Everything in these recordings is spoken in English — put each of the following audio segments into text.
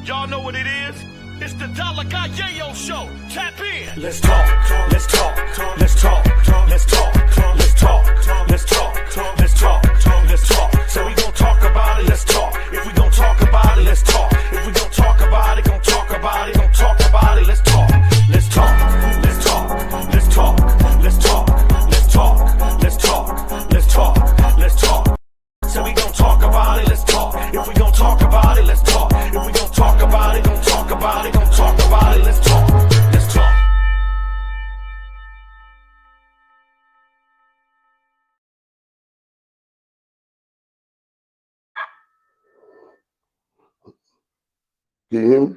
Y'all know what it is? It's the Dolla and Yayo show. Tap in. Let's talk, let's talk, let's talk, let's talk, let's talk, let's talk, let's talk, let's talk. So we gon' talk about it, let's talk. If we gon' talk about it, let's talk. If we gon' talk about it, gon' talk about it, gon' talk about it, let's talk. Let's talk, let's talk, let's talk, let's talk, let's talk, let's talk, let's talk, let's talk. So we gon' talk about it, let's talk. If we gon' talk about it, let's talk. If we gon' talk about it, gon' talk about it, gon' talk about it, let's talk. Let's talk. Can you hear me?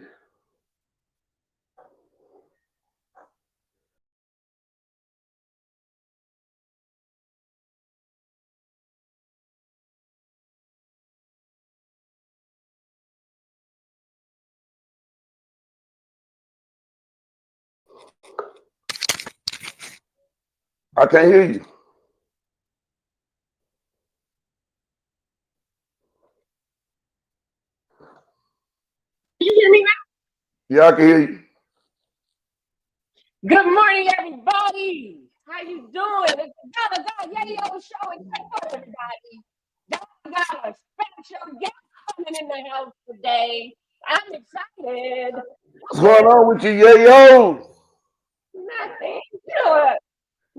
I can't hear you. Can you hear me now? Yeah, I can hear you. Good morning, everybody. How you doing? It's the Dolla and Yayo show, and guess what, everybody? Dolla got a special guest coming in the house today. I'm excited. What's going on with you, yayo? Nothing. You know what?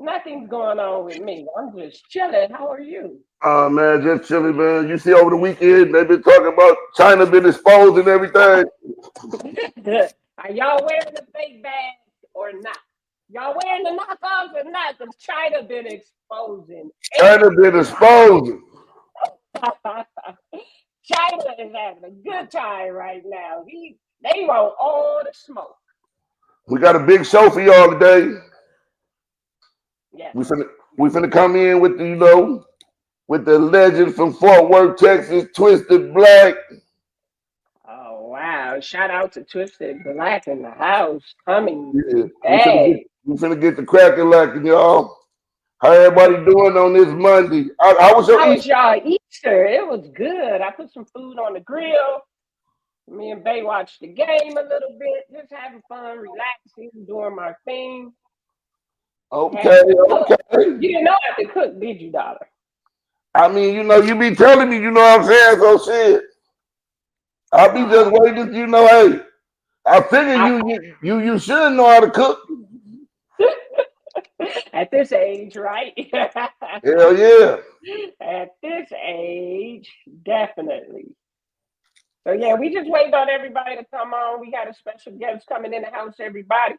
Nothing's going on with me. I'm just chilling. How are you? Man, just chilling, man. You see over the weekend, they've been talking about China been exposed and everything. Are y'all wearing the fake bags or not? Y'all wearing the knockoffs or not? Because China been exposing. China been exposing. China is having a good time right now. They want all the smoke. We got a big show for y'all today. Yes. We finna come in with the, with the legend from Fort Worth, Texas, Twisted Black. Oh wow! Shout out to Twisted Black in the house coming. Yeah. Hey, We finna get the cracking lacking, y'all. How everybody doing on this Monday? How was your how was Easter? y'all Easter? It was good. I put some food on the grill. Me and Bay watched the game a little bit, just having fun, relaxing, doing my thing. Okay. You didn't know I could cook, did you, Dollar? I mean, you be telling me, you know what I'm saying? So shit. I'll be just waiting, hey. I figure you should know how to cook. At this age, right? Hell yeah. At this age, definitely. So yeah, we just waiting on everybody to come on. We got a special guest coming in the house, everybody.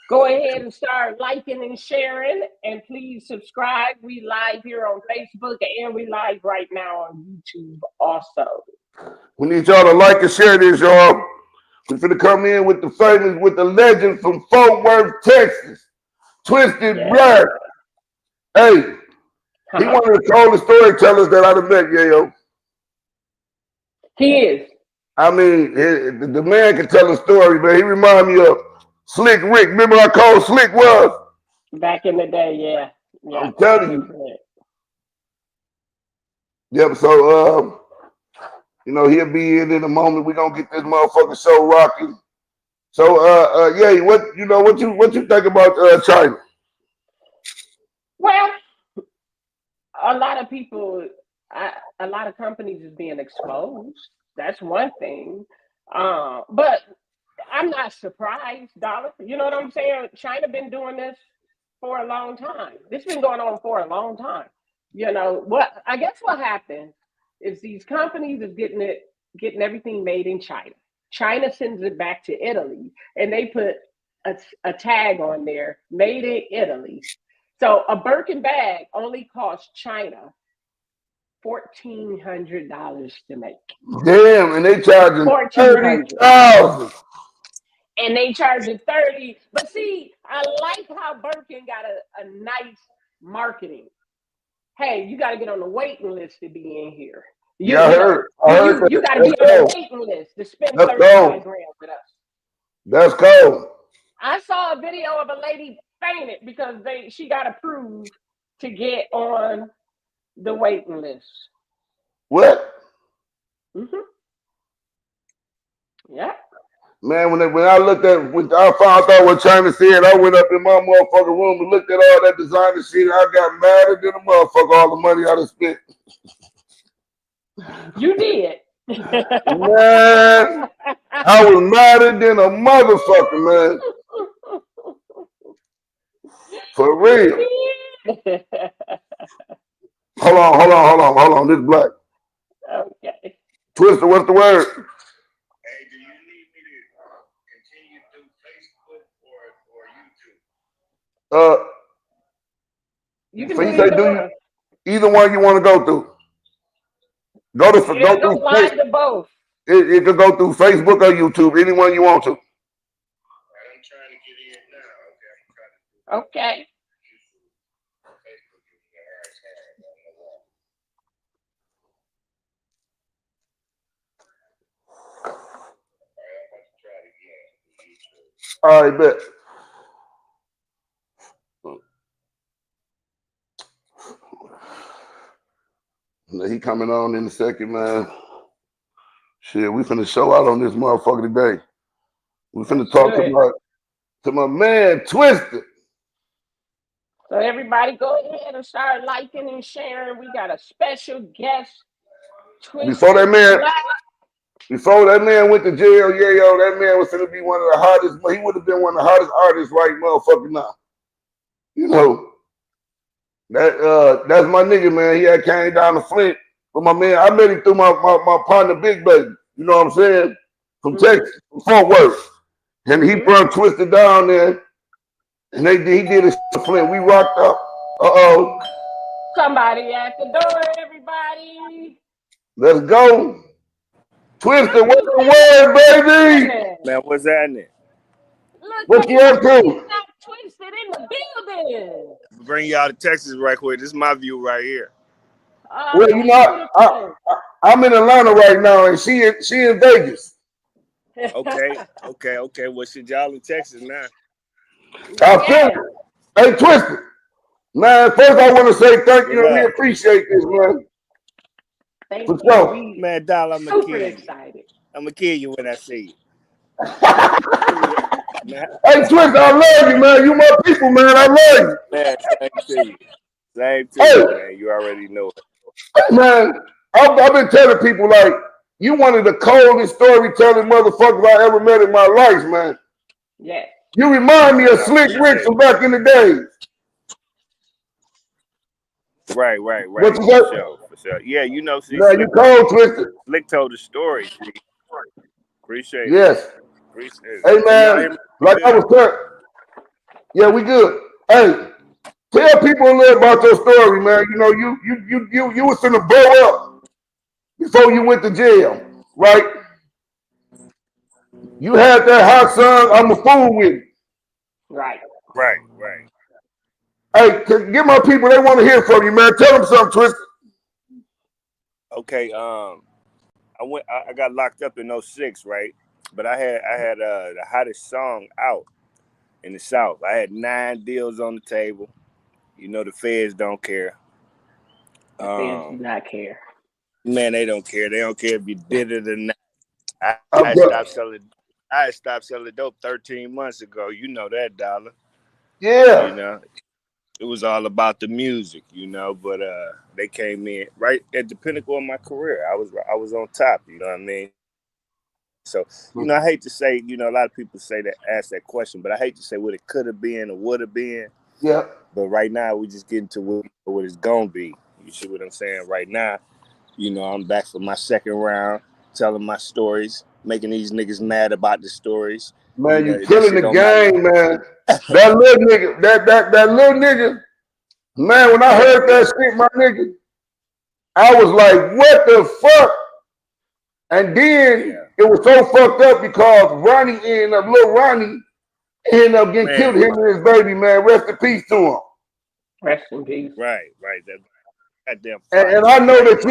Go ahead and start liking and sharing, and please subscribe. We live here on Facebook, and we live right now on YouTube also. We need y'all to like and share this, y'all. We're finna come in with the legend from Fort Worth, Texas, Twisted Black. Hey, he one of the coldest storytellers that I've met, yayo. He is. I mean, the man can tell a story, man. He remind me of Slick Rick. Remember how cold Slick was? Back in the day, yeah. I'm telling you. Yep, so he'll be in a moment. We're gonna get this motherfucking show rocking. So yeah, what you think about China? Well, a lot of people, a lot of companies is being exposed. That's one thing. But I'm not surprised, Dollar. You know what I'm saying? China been doing this for a long time. This been going on for a long time. I guess what happened is these companies is getting everything made in China. China sends it back to Italy, and they put a tag on there, made in Italy. So a Birkin bag only costs China $1,400 to make. Damn, and they charging $30,000. And they charging $30,000. But see, I like how Birkin got a nice marketing. Hey, you got to get on the waiting list to be in here. You got to be on the waiting list to spend 35 grand with us. That's cool. I saw a video of a lady fainted because she got approved to get on the waiting list. What? Yeah. Man, when I looked at, when I found out what China said, I went up in my motherfucking room and looked at all that designer shit. I got madder than a motherfucker, all the money I done spent. You did. Man, I was madder than a motherfucker, man. For real. You did. Hold on. This black. Okay. Twister, what's the word? Hey, do you need me to continue through Facebook or YouTube? You can So do you say either one. either one you want to go through. Go Yeah, go through live to both. it could go through Facebook or YouTube, anyone you want to. I'm trying to get in now. Okay, I'm trying to do Okay. YouTube. Facebook is a hard time. I don't know why. All right, I'm about to try it again. YouTube. All right, bet. He coming on in a second, man. Shit, we finna show out on this motherfucker today. We finna talk Good. to my man Twisted. So everybody go ahead and start liking and sharing. We got a special guest. Before that man went to jail, Yayo, that man was gonna be one of the hottest. He would have been one of the hottest artists right motherfucking now. You know, that's my nigga, man. He had came down to Flint. But my man, I met him through my partner Big Baby. You know what I'm saying? From Texas, from Fort Worth. And he brought Twisted down there. And he did a Flint. We rocked up. Uh-oh. Somebody at the door, everybody. Let's go. Twisted, what's the word, baby? Man, what's happening? Look, What you up to? got Twisted in the building. Bring y'all to Texas right quick. This is my view right here. Well, you know, I'm in Atlanta right now, and she in Vegas. Okay. Well, shit, y'all in Texas now. I feel it. Hey, Twisted. Man, first I want to say thank you, and we appreciate this, man. Thank For you. sure. Man, Dolla, I'm gonna Super kill you. excited. I'm gonna kill you when I see you. Hey, Twisted, I love you, man. You my people, man. I love you. Man, same to you. Same to Hey. you, man. You already know it. Hey, man, I've been telling people, like, you one of the coldest storytelling motherfuckers I ever met in my life, man. Yeah. You remind me of Slick Rick from back in the days. Right. What you For sure. Yeah, you know, see, Now you cold, Twisted. Slick told the story. See. Appreciate Yes. it. Appreciate it. Hey, man, like I was saying. Yeah, we good. Hey, tell people a little about your story, man. You know, you was finna blow up before you went to jail, right? You had that hot song, I'm a fool with you. Right. Hey, get my people, they want to hear from you, man. Tell them something, Twisted. Okay, I got locked up in 06, right? But I had the hottest song out in the South. I had 9 deals on the table. You know the feds don't care. The feds do not care. Man, they don't care. They don't care if you did it or not. I stopped selling dope 13 months ago. You know that, Dollar. Yeah. You know, it was all about the music, you know, but they came in right at the pinnacle of my career. I was on top, you know what I mean? So, you know, I hate to say, you know, a lot of people ask that question, but I hate to say what it could have been or would have been. Yeah. But right now we just getting to what it's gonna be. You see what I'm saying? Right now, you know, I'm back for my second round, telling my stories, making these niggas mad about the stories. Man, you know, you killing the game, man. That little nigga, that little nigga, man, when I heard that shit, my nigga, I was like, what the fuck? And then it was so fucked up because little Ronnie ended up getting killed, him and his baby, man. Rest in peace to him. Rest in peace. Right. That goddamn. And I know that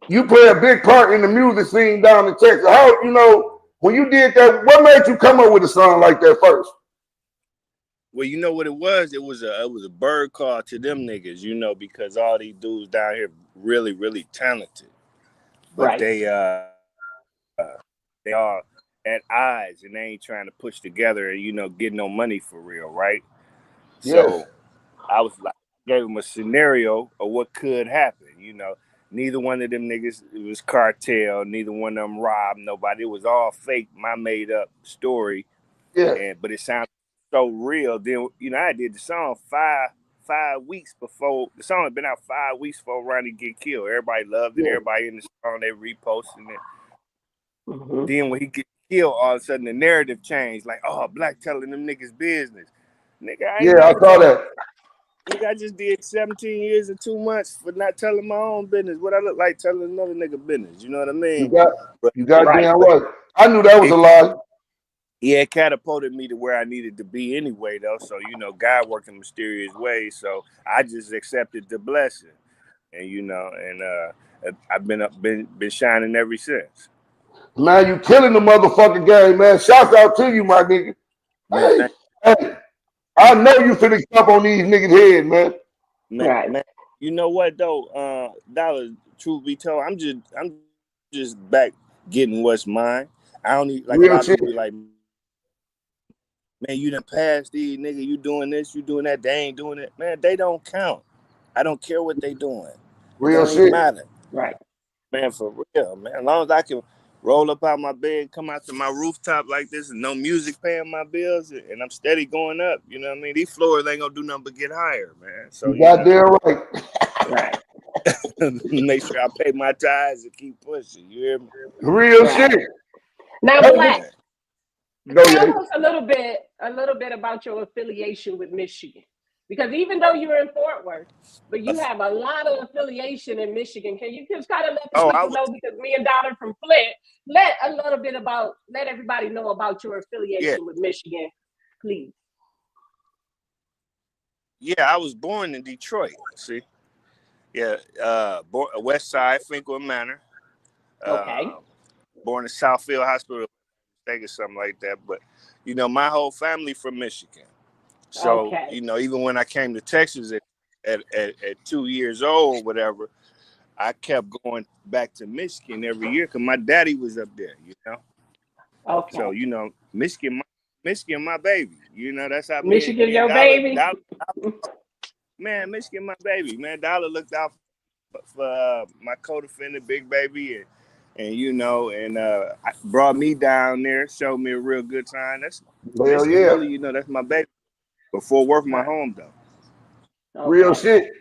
you play a big part in the music scene down in Texas. How, you know, when you did that, what made you come up with a song like that first? Well, you know what it was? It was a bird call to them niggas, you know, because all these dudes down here really, really talented. But they they are at odds and they ain't trying to push together and get no money for real, right? Yes. So I was like, gave them a scenario of what could happen. Neither one of them niggas, it was cartel. Neither one of them robbed nobody. It was all fake, my made up story. Yeah. But it sounded so real. Then I did the song five weeks before the song had been out 5 weeks before Ronnie get killed. Everybody loved it. Yeah. Everybody in the song they reposting it. Mm-hmm. Then when he get killed, all of a sudden the narrative changed. Like, oh, Black telling them niggas business. Nigga, I ain't Yeah, I never saw told. that. Nigga, I just did 17 years and 2 months for not telling my own business. What I look like telling another nigga business. You know what I mean? You got Right. damn right. I knew that was a lie. Yeah, it catapulted me to where I needed to be anyway, though. So, God worked in mysterious ways. So I just accepted the blessing. And, I've been shining ever since. Man, you killing the motherfucking game, man. Shouts out to you, my nigga. Man, Hey, I know you finna stop on these niggas' head, man. man. You know what though, Dollar, truth be told, I'm just back getting what's mine. I don't need, like, a Real lot of shit. people be like, man, you done passed these nigga, you doing this, you doing that, they ain't doing it. Man, they don't count. I don't care what they doing. It Real don't even shit. matter. Right. Man, for real, man. As long as I can roll up out my bed, come out to my rooftop like this and no music paying my bills and I'm steady going up, you know what I mean? These floors ain't gonna do nothing but get higher, man. So, You goddamn right. Right. make sure I pay my tithes and keep pushing. You hear me? Real Right. shit. Now, Hey, Black, go tell yeah. us a little bit about your affiliation with Michigan, because even though you're in Fort Worth, but you have a lot of affiliation in Michigan. Can you just kind of let the Oh, people know, because me and Dollar from Flint, let everybody know about your yeah. affiliation with Michigan, please. Yeah, I was born in Detroit. See? Yeah, West Side, Finkel Manor. Okay. Uh, born in Southfield Hospital, I think, or something like that. But, my whole family from Michigan. So, Okay. even when I came to Texas at 2 years old, whatever, I kept going back to Michigan every year because my daddy was up there, So, Okay. Michigan, my baby. That's how Michigan, me and your Dollar, baby. man, Michigan, my baby, man. Dollar looked out for my co-defendant, Big Baby, and brought me down there, showed me a real good time. That's Hell Michigan, yeah. really, that's my baby. Before worth my Right. home though. Real Okay. shit.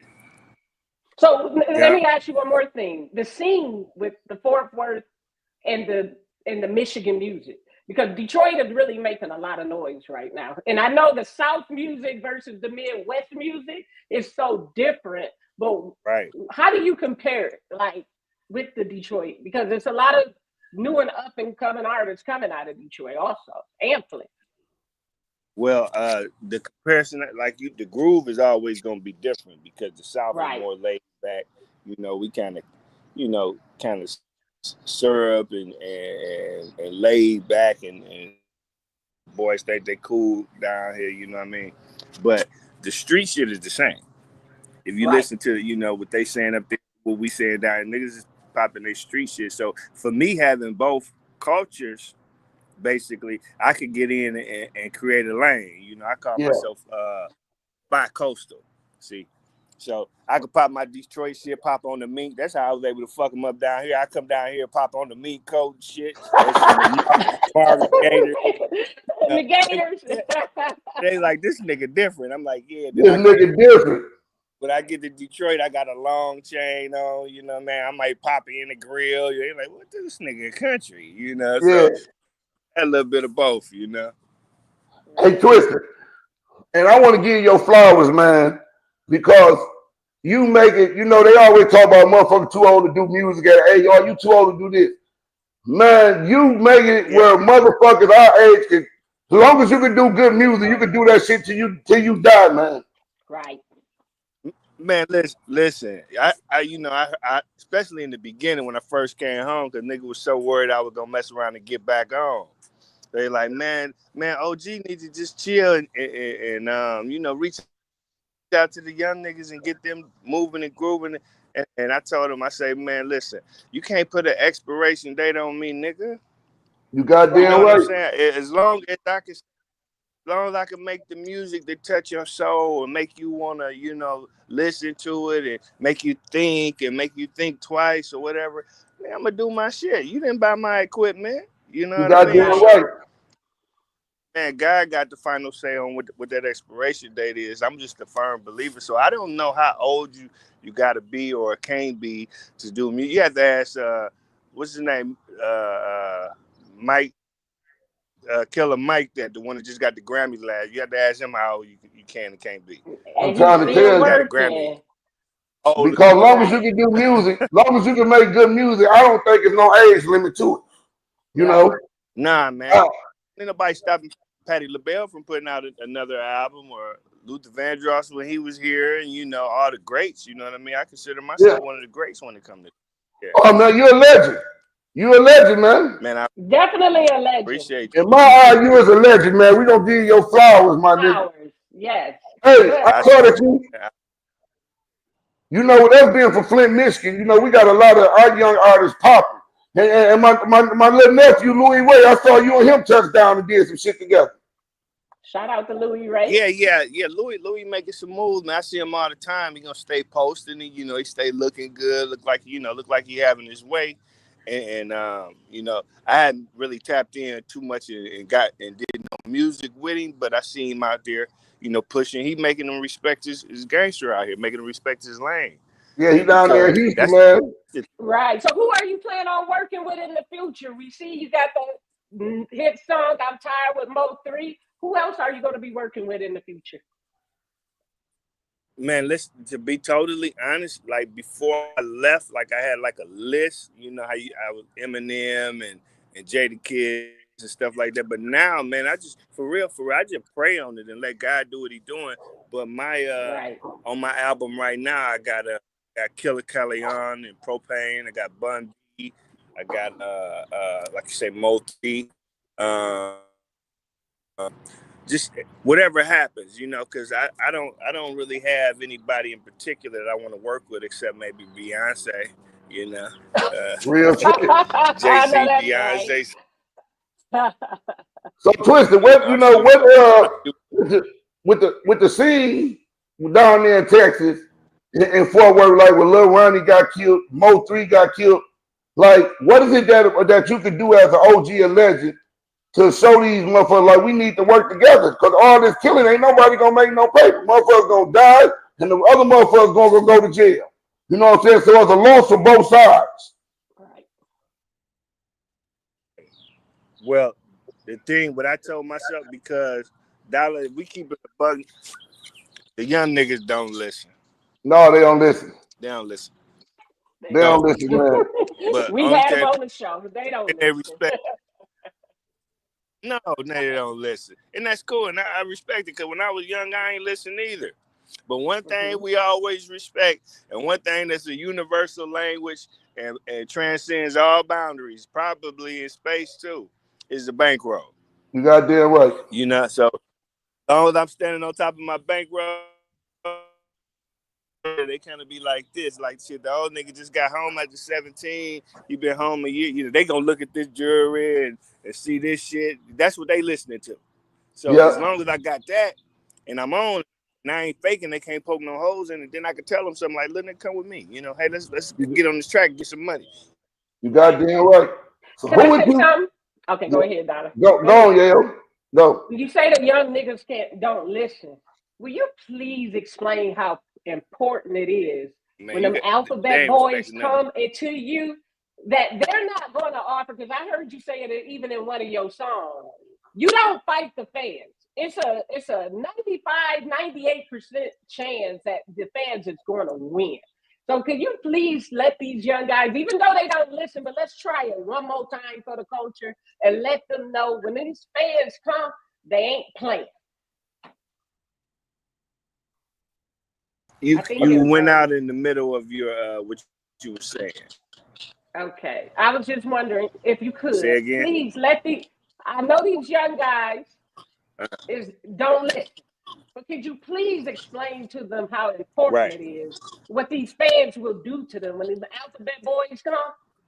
So let Yeah. me ask you one more thing. The scene with the Fort Worth and the Michigan music, because Detroit is really making a lot of noise right now. And I know the South music versus the Midwest music is so different, but Right. how do you compare it, like, with the Detroit? Because there's a lot of new and up and coming artists coming out of Detroit also, and Flint. Well, the comparison, like the groove is always going to be different because the South is Right. more laid back. We kind of syrup and laid back, and boys think they cool down here. You know what I mean? But the street shit is the same. If you Right. listen to what they saying up there, what we saying down, niggas is popping their street shit. So for me, having both cultures, basically, I could get in and create a lane. I call Yeah. myself bi-coastal. See, so I could pop my Detroit shit, pop on the mink. That's how I was able to fuck them up down here. I come down here, pop on the mink coat and shit, or some Marvin Gators. The Gators. They like, this nigga different. I'm like, yeah. Then This nigga different. when I get to Detroit, I got a long chain on. Man, I might pop in the grill. You're like, what this nigga country? Yeah. So a little bit of both. Hey, Twister. And I want to give you your flowers, man, because you make it, they always talk about motherfuckers too old to do music. Hey, y'all, you too old to do this. Man, you make it Yeah. where motherfuckers our age can, as long as you can do good music, you can do that shit till you die, man. Right. Man, listen. I especially in the beginning when I first came home, because nigga was so worried I was gonna mess around and get back on. They like, man, OG needs to just chill and reach out to the young niggas and get them moving and grooving. And I told him, I say, man, listen, you can't put an expiration date on me, nigga. You You goddamn know what I'm right. saying? As long as I can, as long as I can make the music that touch your soul and make you wanna, listen to it and make you think twice or whatever, man, I'm gonna do my shit. You didn't buy my equipment. You know You what I mean? goddamn Right. right. So, man, God got the final say on what that expiration date is. I'm just a firm believer. So I don't know how old you got to be or can't be to do music. You have to ask, what's his name? Mike, Killer Mike, that the one that just got the Grammy last. You have to ask him how old you can and can't be. I'm And he's trying to He still tell got you. a Grammy. working. Old as Because fuck. long as you Right. can do music, long as you can make good music, I don't think there's no age limit to it. You Right. know? Nah, man. Uh, Ain't nobody stopping Patti LaBelle from putting out another album or Luther Vandross when he was here, and all the greats. You know what I mean? I consider yeah. myself one of the greats when it comes to Oh man, you're a legend. You're a legend, man. man. I Definitely a legend. appreciate In my eye, you is a legend, man. We gonna give you your flowers, my nigga. Flowers. Yes. Hey, you. I But I saw that with us being from Flint, Michigan, we got a lot of our young artists popping. And my little nephew, Louis Ray, I saw you and him touch down and did some shit together. shout out to Louis Ray. yeah. Louis making some moves, man. I see him all the time. He gonna stay posting, and he stay looking good. Look like he having his way. And I hadn't really tapped in too much and did no music with him, but I seen him out there, pushing. He making them respect his gangster out here, making them respect his lane. Yeah, he And down So there because in Houston, that's man. right. So who are you planning on working with in the future? We see you got the hit song "I'm Tired" with Mo3. Who else are you going to be working with in the future? Man, listen, to be totally honest, like before I left, like I had like a list, how I was Eminem and Jada Kids and stuff like that. But now, man, I just for real, I just pray on it and let God do what He doing. But my Right. on my album right now, I got Killer Callion and Propane. I got Bun B. I got like you say, Multi. Just whatever happens, because I don't really have anybody in particular that I want to work with except maybe Beyonce, you know, uh, Real shit. Jay I know Z, that's right. Beyonce. So Twisted, I'm shooting with the scene down there in Texas, in Fort Worth, like when Lil Ronnie got killed, Mo3 got killed. Like, what is it that you could do as an OG or legend to show these motherfuckers like we need to work together? Because all this killing ain't nobody gonna make no paper. Motherfuckers gonna die, and the other motherfuckers gonna go to jail. You know what I'm saying? So it's a loss for both sides. Right. well. The thing, what I told myself, because Dollar, we keep it a bug. The young niggas don't listen. No, they don't listen. They don't listen. They So, don't listen, man. but We've only had them thing on the show. They don't they listen. respect. No, they don't listen, and that's cool, and I respect it. Because when I was young, I ain't listen either. But one thing we always respect, and one thing that's a universal language and transcends all boundaries, probably in space too, is the bankroll. You goddamn right. So as long as I'm standing on top of my bankroll, they kind of be like this, like shit. The old nigga just got home after 17. He been home a year. They gonna look at this jury and see this shit. That's what they listening to. So as Yeah, long as I got that and I'm on, and I ain't faking, they can't poke no holes in it. Then I can tell them something like, "Let them come with me." Hey, let's you, get on this track, get some money. you Right. goddamn right. So Can who I would say you something? Okay, go ahead, Donna. Go go on, ahead. Yale? Go. You say the young niggas don't listen. Will you please explain how important it is Man, when them they alphabet ain't boys respecting nothing. come into you that they're not going to offer? Because I heard you say it even in one of your songs. You don't fight the fans. It's a 98% chance that the fans is going to win. So can you please let these young guys, even though they don't listen, but let's try it one more time for the culture and let them know when these fans come, they ain't playing. You I think you it's went out in the middle of your what you were saying. okay. I was just wondering if you Say could again. please let the. I know these young guys is don't listen, but could you please explain to them how important Right. it is, what these fans will do to them when the alphabet boys come?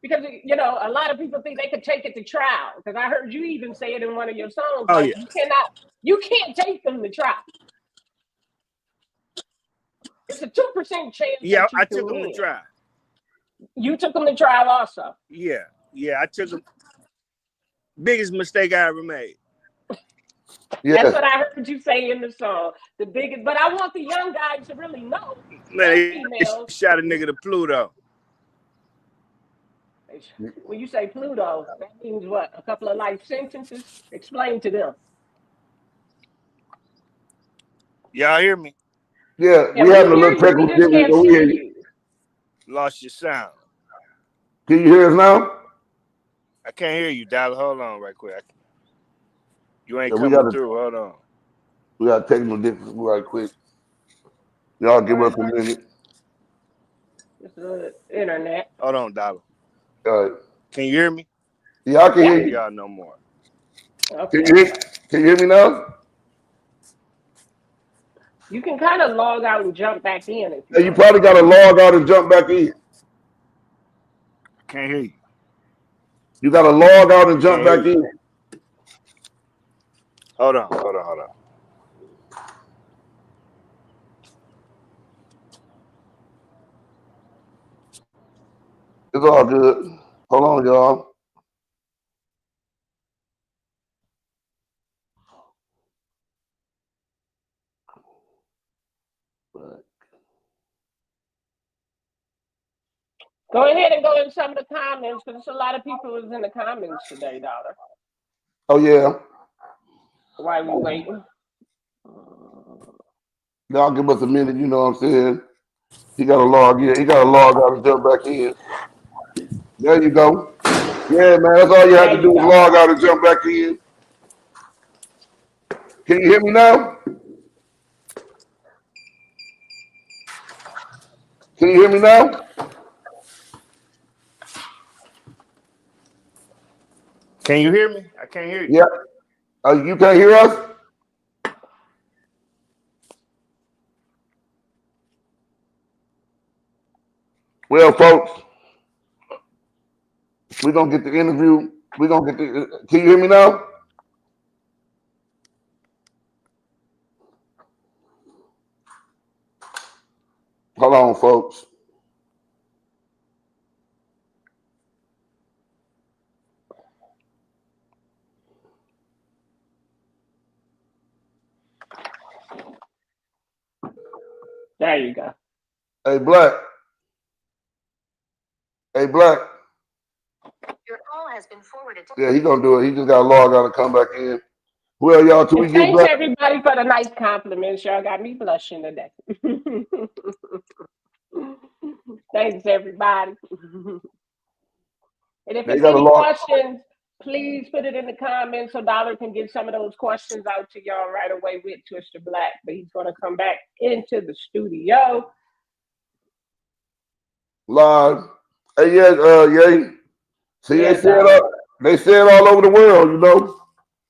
Because you know, a lot of people think they could take it to trial. Because I heard you even say it in one of your songs, Oh like yeah, you can't take them to trial. It's a 2% chance yeah. that you I can took them to win. try. You took them to trial also. Yeah, yeah. I took them. Biggest mistake I ever made. That's Yes. what I heard you say in the song. The biggest, but I want the young guys to really know, Man, and they females. shot a nigga to Pluto. When you say Pluto, that means what? A couple of life sentences? Explain to them. Y'all hear me? Yeah, Yeah, we we having a hear little you. We technical just difficulty, can't but we hear see you. you. Lost your sound. Can you hear us now? I can't hear you, Dollar. Hold on, right quick. You ain't Yeah, coming through. Hold on. we got technical difficulty right quick. Y'all give All us right, a minute. it's the internet. Hold on, Dollar. All right. Can you hear me? Yeah, I can I hear hear you. y'all no more. Can Okay. you hear, can you hear me now? You can kind of log out and jump back in if you Yeah, you want. probably got to log out and jump back in. I can't hear you. You got to log out and Can't jump hear back you. in. Hold on. It's all good. Hold on, y'all. Go ahead and go in some of the comments because there's a lot of people who's in the comments today, Dollar. Oh yeah. While we waiting. Y'all give us a minute. You know what I'm saying? He got to log in. He got to log out and jump back in. There you go. Yeah, man. That's all you have There to you do is go. log out and jump back in. Can you hear me now? Can you hear me now? Can you hear me? I can't hear you. Yeah. You can't hear us? Well, folks, we're going to get the interview. We're going to get the. Can you hear me now? Hold on, folks. There you go. Hey, Black. Hey, Black. Your call has been forwarded. Yeah, he going to do it. He just got to log out and come back in. Well, y'all, till we And get thanks Black. everybody for the nice compliments. Y'all got me blushing today. Thanks everybody. And if They it's got to any log. questions, please put it in the comments so Dollar can get some of those questions out to y'all right away with Twister Black. But he's going to come back into the studio. Live. Hey, yeah. See, Yeah, Dollar. they say it all over the world, you know.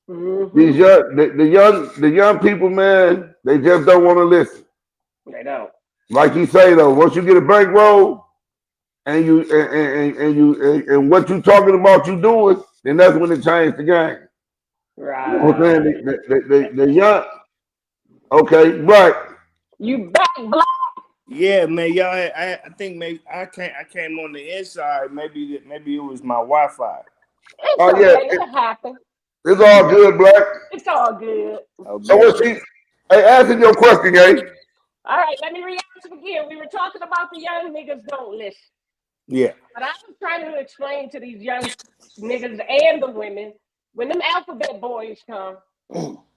Mm-hmm. These the young people, man, they just don't want to listen. They don't. Like you say though, once you get a bankroll and and what you talking about you doing, then that's when it changed the game. You know what I'm saying? Right. The young, okay, right. You back, Black. Yeah, man, y'all. I think maybe I came on the inside. Maybe it was my Wi-Fi. It's Oh yeah, okay. It happened. it's all good, Black. It's all good. Oh, So bet. what she? Hey, answer your question, Gay. All right, let me re-answer again. We were talking about the young niggas don't listen. Yeah. But I was trying to explain to these young niggas and the women, when them alphabet boys come,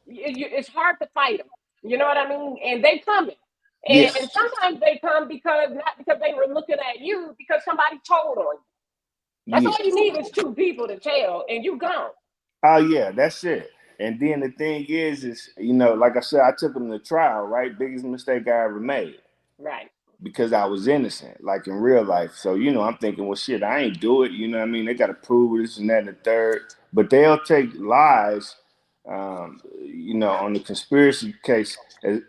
it's hard to fight them. You know what I mean? And they coming. Yeah. And sometimes they come because not because they were looking at you, because somebody told on you. That's Yeah. all you need is two people to tell, and you gone. Oh yeah, that's it. And then the thing is like I said, I took him to trial, right? Biggest mistake I ever made. Right. Because I was innocent, like in real life. So, I'm thinking, well, shit, I ain't do it. You know what I mean? They got to prove this and that and the third. But they'll take lies, on the conspiracy case.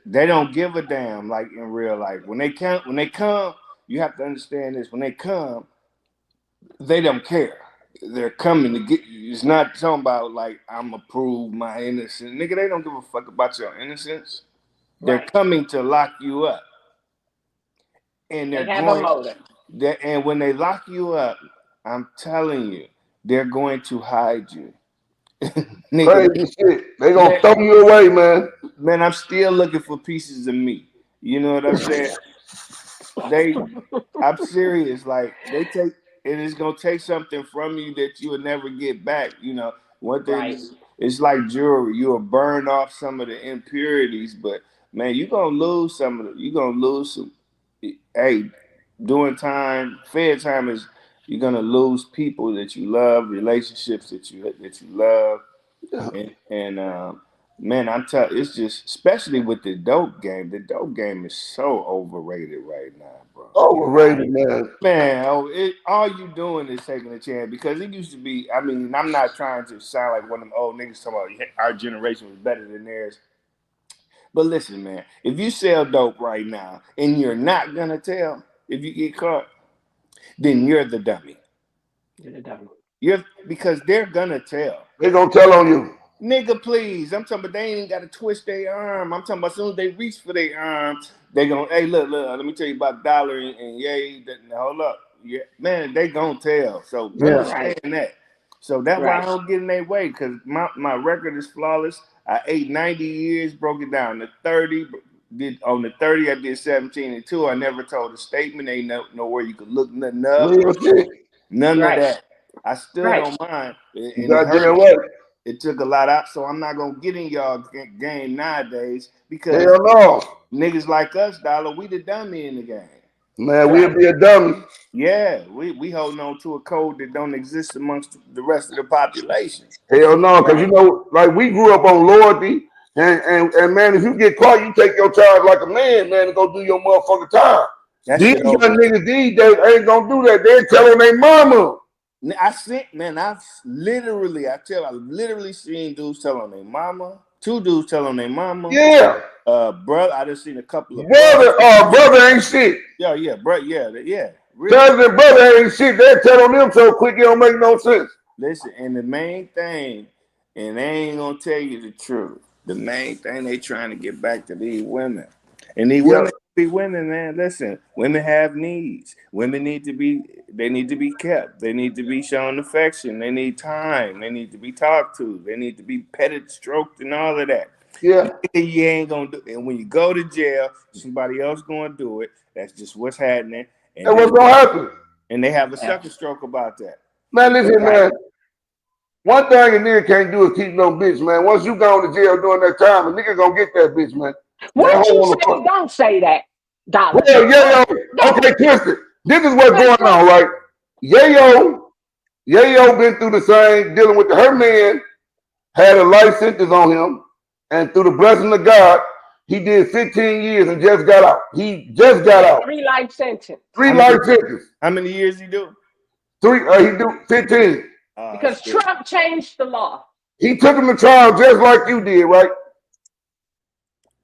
They don't give a damn, like in real life. When they come, you have to understand this. When they come, they don't care. They're coming to get you. It's not talking about like I'm gonna prove my innocence, nigga. They don't give a fuck about your innocence. They're Right. coming to lock you up, and They they're have a going. motive. And when they lock you up, I'm telling you, they're going to hide you, nigga. Crazy shit. They gonna Man, throw you away, man. man, I'm still looking for pieces of me. You know what I'm saying? They, I'm serious. Like they take, and it's gonna take something from you that you will never get back. You know, one thing Right. is, it's like jewelry. You'll burn off some of the impurities, but man, you're gonna lose some of it. You're gonna lose some. Hey, doing time, fair time is you're gonna lose people that you love, relationships that you love, and man, I'm telling, it's just especially with the dope game. The dope game is so overrated right now, bro. Overrated, Right. man. Man, all you doing is taking a chance because it used to be. I mean, I'm not trying to sound like one of them old niggas talking about our generation was better than theirs. But listen, man, if you sell dope right now and you're not gonna tell if you get caught, then you're the dummy. You're the devil. You're because they're gonna tell. They gonna tell on you. Nigga, please. I'm talking about they ain't got to twist their arm. I'm talking about as soon as they reach for their arm, they gonna, hey, look, let me tell you about Dollar and Yay. Hold up. Yeah, man, they gonna tell. So Yeah. understand Right. that. So that's why I Right. don't get in their way, because my record is flawless. I ate 90 years, broke it down to 30. Did on the 30, I did 17 and 2. I never told a statement. Ain't nowhere you could look nothing up. Real shit. None of Right. that. I stood Right. on mine, You and it goddamn hurt. right. It took a lot out, so I'm not gonna get in y'all game nowadays because Hell no. niggas like us, Dollar, we the dummy in the game. Man, we'll Right. be a dummy. Yeah, we holding on to a code that don't exist amongst the rest of the population. Hell no, because you Right. know, like we grew up on loyalty, and man, if you get caught, you take your charge like a man, and go do your motherfucking time. That These shit young over. niggas these days ain't gonna do that. They're telling their mama. I seen, man, I've literally seen dudes tell on their mama, two dudes tell on their mama. Yeah. Brother, I just seen a couple of brothers. Brother ain't shit. Yeah, bro, yeah, really. Cousin and brother ain't shit. They're telling them so quick it don't make no sense. Listen, and the main thing, and they ain't gonna tell you the truth. The main thing they trying to get back to these women, and these Yeah. women be women, man. Listen, women have needs. Women need to be. They need to be kept. They need to be shown affection. They need time. They need to be talked to. They need to be petted, stroked, and all of that. Yeah. You ain't gonna do. And when you go to jail, somebody else gonna do it. That's just what's happening. And And what's gonna happen? they have a Yeah. sucker stroke about that. Man, listen, Right. man. One thing a nigga can't do is keep no bitch, man. Once you go to jail during that time, a nigga gonna get that bitch, man. That What hoe you wanna say? fuck. Don't say that, Dollar. Well, Yayo, Don't. okay, twisted. This is what's Wait, going on, right? Yayo been through the same, dealing with her man, had a life sentence on him, and through the blessing of God, he did 15 years and just got out. He just got out. 3 life sentence. 3 life sentences. How many years he do? He do 15. Because Shit. Trump changed the law. He took him to trial just like you did, right?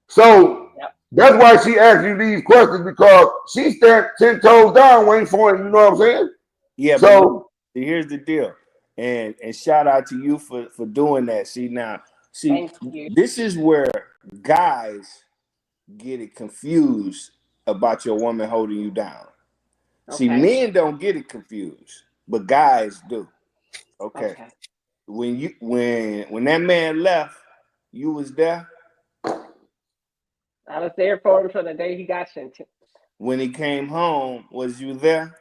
So Yep. that's why she asked you these questions, because she stand 10 toes down waiting for him. You know what I'm saying? Yeah, but So look, here's the deal, and shout out to you for doing that. See, Thank you. this is where guys get it confused about your woman holding you down. See, Okay. men don't get it confused, but guys do. Okay, Okay. when that man left, you was there. I was there for him till the day he got sentenced. When he came home, was you there?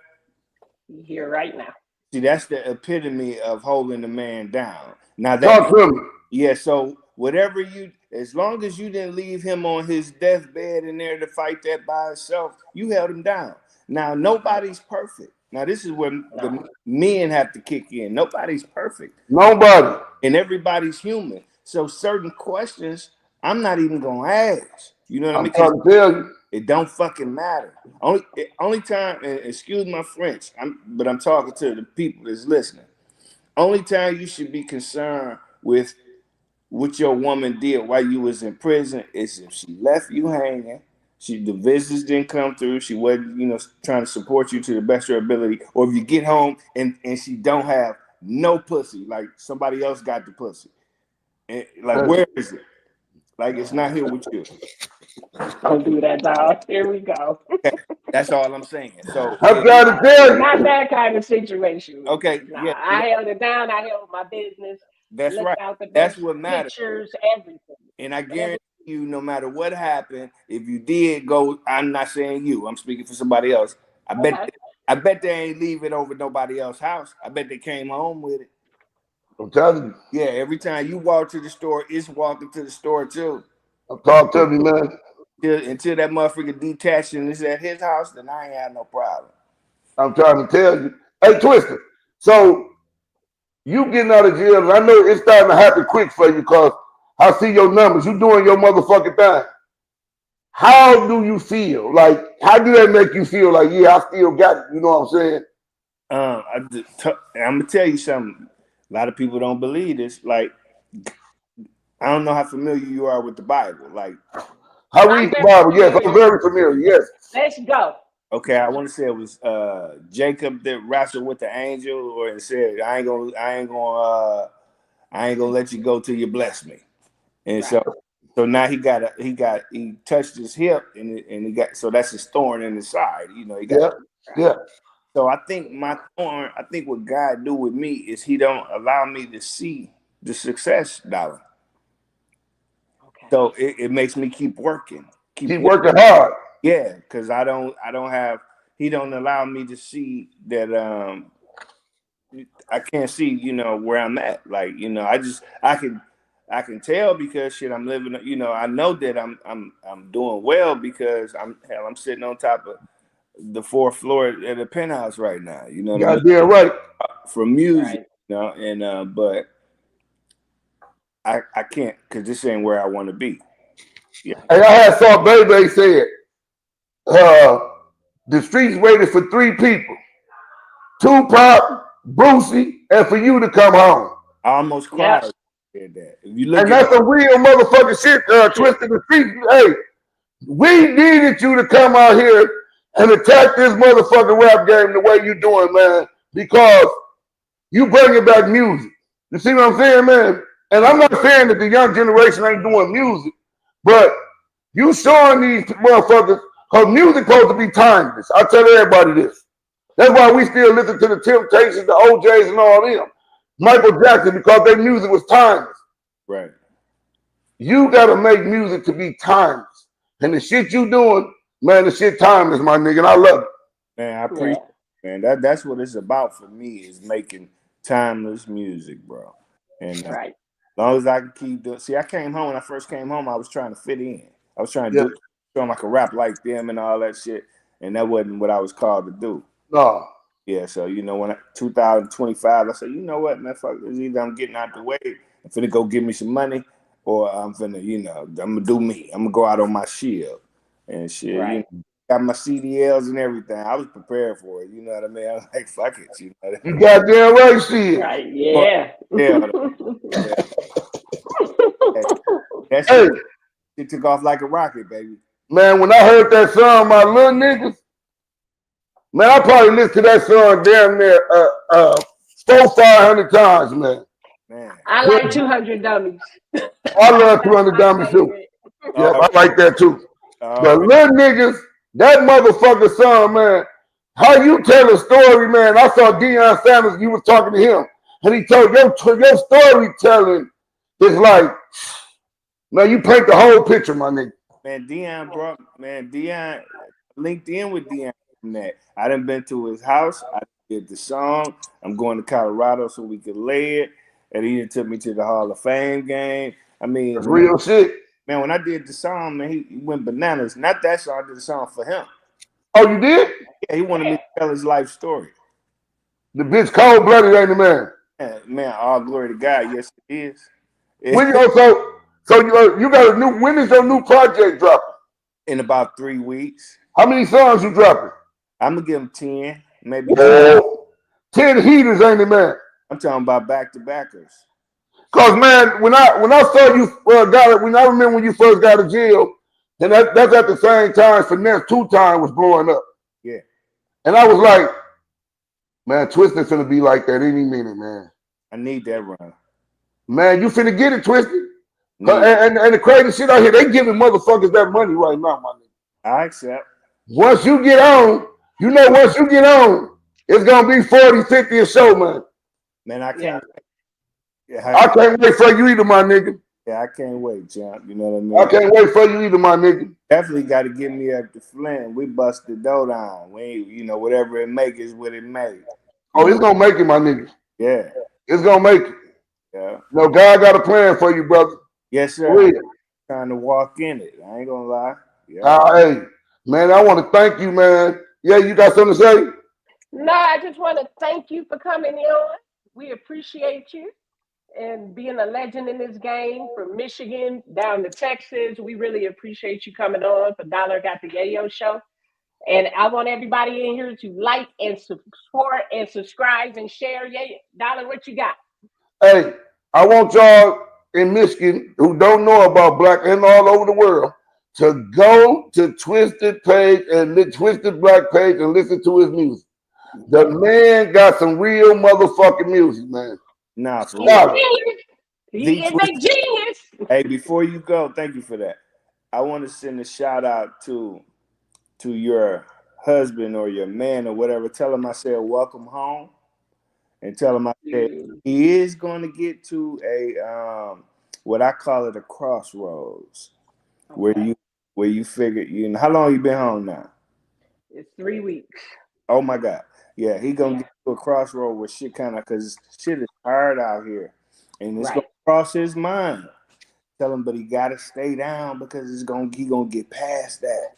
He's here right now. See, that's the epitome of holding the man down. Now talk that, to me. yeah, so whatever you, as long as you didn't leave him on his deathbed in there to fight that by himself, you held him down. Now, nobody's perfect. Now, this is where the No. men have to kick in. Nobody's perfect, Nobody. and everybody's human. So certain questions, I'm not even gonna ask. You know what I I'm mean? 'Cause trying to tell you. it don't fucking matter. Only time, and excuse my French, but I'm talking to the people that's listening. Only time you should be concerned with what your woman did while you was in prison is if she left you hanging, the visits didn't come through. She wasn't, trying to support you to the best of her ability. Or if you get home and she don't have no pussy, like somebody else got the pussy. And, like, where is it? Like, it's not here with you. Don't do that, dog. Here we go. Okay, that's all I'm saying. So I'm trying to tell you. Not that kind of situation. Okay, Nah, yeah, I held it down. I held my business. that's Looked right. out the That's best what matters. pictures, everything. And I guarantee you, no matter what happened, if you did go, I'm not saying you, I'm speaking for somebody else. I bet they ain't leave it over nobody else's house. I bet they came home with it. I'm telling you. Yeah, every time you walk to the store, it's walking to the store too. I'm talking to me, man. Until that motherfucker detached and is at his house, then I ain't had no problem. I'm trying to tell you. Hey, Twister. So you getting out of jail, and I know it's starting to happen quick for you because I see your numbers. You doing your motherfucking thing. How do you feel? Like, how do that make you feel? Like, yeah, I still got it. You know what I'm saying? I'm gonna tell you something. A lot of people don't believe this. Like, I don't know how familiar you are with the Bible. Like, I read the Bible. Yes, I'm very familiar. Yes. Let's go. Okay, I want to say it was Jacob that wrestled with the angel, or it said, "I ain't gonna let you go till you bless me." And so now he touched his hip, and he got, so that's his thorn in his side. He got. Yeah. So I think my thorn. I think what God do with me is He don't allow me to see the success, Dolla. Okay. So it makes me keep working. Keep working hard. Yeah, because I don't have. He don't allow me to see that. I can't see, where I'm at. Like, I can tell because shit, I'm living. I know that I'm doing well because I'm sitting on top of the 4th floor at the penthouse right now. You know what I mean? Goddamn right. For music, and but I can't because this ain't where I want to be. Yeah. Hey, I had saw Baby said, the streets waited for 3 people. Tupac, Brucey, and for you to come home. I almost cried. Said that. If you look and that's some real motherfucking shit, Twisted the Streets. Hey, we needed you to come out here and attack this motherfucking rap game the way you doing, man, because you bringing back music. You see what I'm saying, man? And I'm not saying that the young generation ain't doing music, but you showing these motherfuckers, because music supposed to be timeless. I tell everybody this. That's why we still listen to the Temptations, the OJs, and all them. Michael Jackson, because their music was timeless. Right. You got to make music to be timeless. And the shit you doing, man, the shit timeless, my nigga, and I love it. Man, I appreciate it, man. That's what it's about for me, is making timeless music, bro. And as long as I can keep doing. See, I came home, when I first came home, I was trying to fit in. I was trying to show them I could rap like them and all that shit. And that wasn't what I was called to do. No. Yeah, so, when 2025, I said, you know what, man, fuck this. Either I'm getting out the way, I'm finna go get me some money, or I'm finna, I'm gonna do me. I'm gonna go out on my shield and shit. Right. Got my CDLs and everything. I was prepared for it. You know what I mean? I was like, fuck it. You know what I mean? You goddamn right, shit. Right, yeah. That shit, it took off like a rocket, baby. Man, when I heard that song, my little niggas, man, I probably listened to that song damn near 400-500 times, man. I like 200 Dummies. I love 200 Dummies too. Yeah, I like that too. The little niggas, that motherfucker song, man. How you tell a story, man? I saw Deion Sanders. You was talking to him, and he told your storytelling is like, man, you paint the whole picture, my nigga. Man, Deion linked in with Deion from that. I done been to his house. I did the song. I'm going to Colorado so we could lay it. And he took me to the Hall of Fame game. I mean, that's real shit. Man, when I did the song, man, he went bananas. Not that song, I did the song for him. Oh, you did? Yeah, he wanted me to tell his life story. The bitch cold-blooded, ain't the man? Man, all glory to God. Yes, it is. When you got a new. When is your new project dropping? In about 3 weeks. How many songs you dropping? I'm gonna give him 10, maybe 10 heaters, ain't it, man? I'm talking about back-to-backers. Cause man, when I saw you when I remember when you first got out of jail, And that's at the same time Finesse 2 Time was blowing up. Yeah. And I was like, man, Twisted finna be like that any minute, man. I need that run. Man, you finna get it, Twisted. And the crazy shit out here, they giving motherfuckers that money right now, my nigga. I accept. Once you get on, once you get on, it's gonna be 40, 50 a show, man. Man, I can't. Yeah, I can't wait for you either, my nigga. Yeah, I can't wait, champ. You know what I mean? I can't wait for you either, my nigga. Definitely got to get me up to Flint. We bust the dough down. We, whatever it make is what it make. Oh, it's gonna make it, my nigga. Yeah. It's gonna make it. Yeah. No, God got a plan for you, brother. Yes, sir. Trying to walk in it. I ain't gonna lie. Yeah. Hey, man, I want to thank you, man. Yeah, you got something to say? No, I just want to thank you for coming on. We appreciate you and being a legend in this game from Michigan down to Texas. We really appreciate you coming on for Dolla Got the Yayo show. And I want everybody in here to like and support and subscribe and share. Yeah, Dolla, what you got? Hey, I want y'all in Michigan who don't know about Black and all over the world to go to Twisted page and Twisted Black page and listen to his music. The man got some real motherfucking music, man. Nah, for real. He is a genius. Hey, before you go, thank you for that. I want to send a shout out to your husband or your man or whatever. Tell him I said welcome home, and tell him I said he is going to get to a what I call it a crossroads, where you figure how long you been home now? It's 3 weeks. Oh my God. Yeah, he gonna get to a crossroad where shit because shit is hard out here. And it's gonna cross his mind. Tell him, but he gotta stay down because he gonna get past that.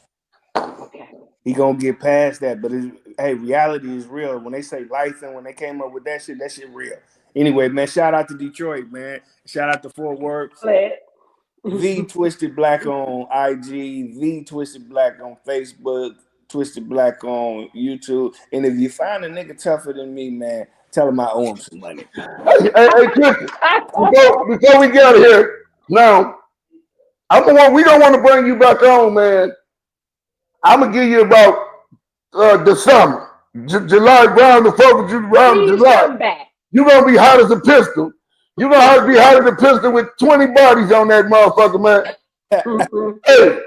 Okay. He gonna get past that. But reality is real. When they say life and when they came up with that shit real. Anyway, man, shout out to Detroit, man. Shout out to Fort Worth. The Twisted Black on IG, The Twisted Black on Facebook, Twisted Black on YouTube. And if you find a nigga tougher than me, man, tell him I owe him some money. Hey, Twisted, before we get out of here, now, we don't want to bring you back on, man. I'm going to give you about the summer. July, around the 4th of July. You're going to be hot as a pistol. You're going to be hot as a pistol with 20 bodies on that motherfucker, man. Hey.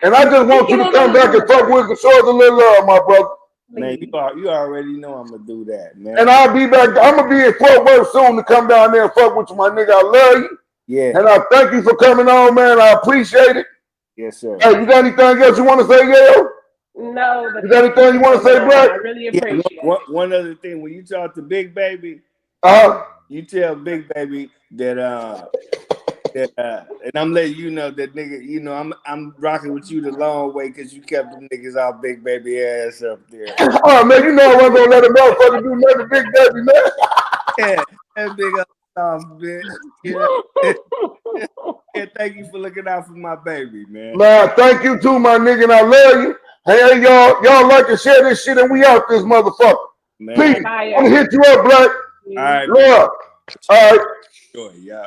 And I just want you to come back and fuck with the shores a little love, my brother. Man, you already know I'm gonna do that, man. And I'll be back. I'm gonna be in Fort Worth soon to come down there and fuck with you, my nigga. I love you. Yeah. And I thank you for coming on, man. I appreciate it. Yes, sir. Hey, you got anything else you want to say, Yayo? No. But you got anything you want to say, Black? I really appreciate it. One other thing, when you talk to Big Baby, you tell Big Baby that and I'm letting you know that nigga, I'm rocking with you the long way because you kept them niggas all Big Baby ass up there. Oh man, you know I wasn't gonna let a motherfucker do nothing, Big Baby, man. Yeah, that big off, bitch. Yeah. Yeah, thank you for looking out for my baby, man. Man, thank you too, my nigga, and I love you. Hey, y'all like to share this shit, and we out this motherfucker. Man. Please, I'm gonna hit you up, Black. All right, yeah. All right. Sure, yeah.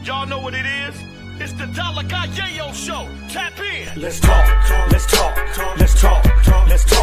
Y'all know what it is? It's the Dolla Got Yayo show. Tap in. Let's talk. Let's talk. Let's talk. Let's talk.